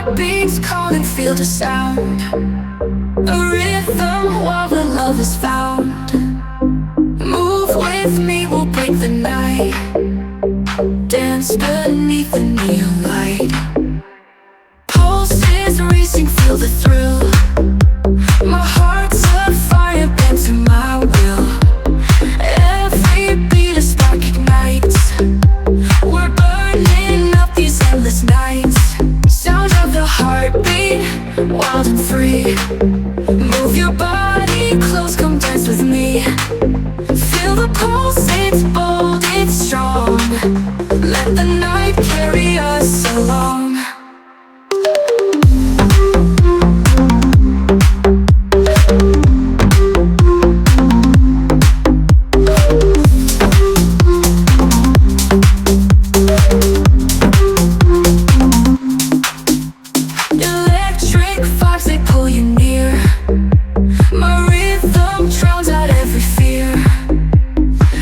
heartbeats calling, feel the sound. A rhythm while the love is found. Move with me, we'll break the night. Dance beneath the neon light. Pulses racing, feel the thrill. My heart's a fire bent to my will. Every beat a spark ignites. We're burning up these endless nights. Sound of the heartbeat, wild and free. Move your body close, come dance with me. Feel the pulse, it's bold, it's strong. Let the night carry us along. Electric vibes, they pull you near. My rhythm drowns out every fear.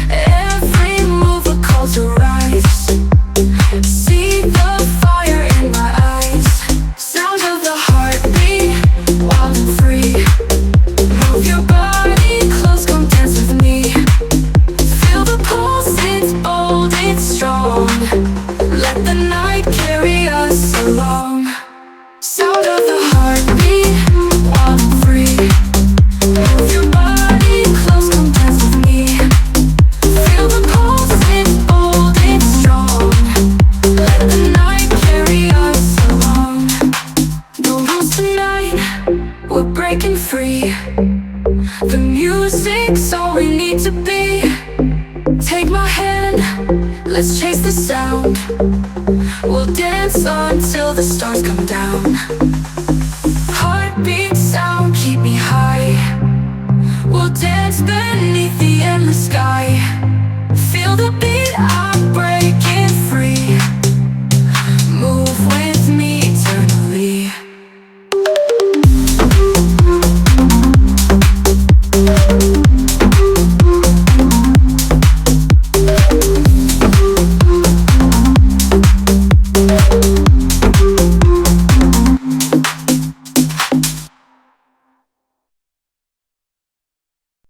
Every move a call to rise. See the fire in my eyes. Sound of the heartbeat, wild and free. Move your body close, come dance with me. Feel the pulse, it's bold, it's strong. Let the night carry us along. Sound of the heartbeat, wild and free. Move your body close, come dance with me. Feel the pulse, it's bold, it's strong. Let the night carry us along. No rules tonight, we're breaking free. The music's all we need to be. Take my hand, let's chase the sound. We'll dance until the stars come down.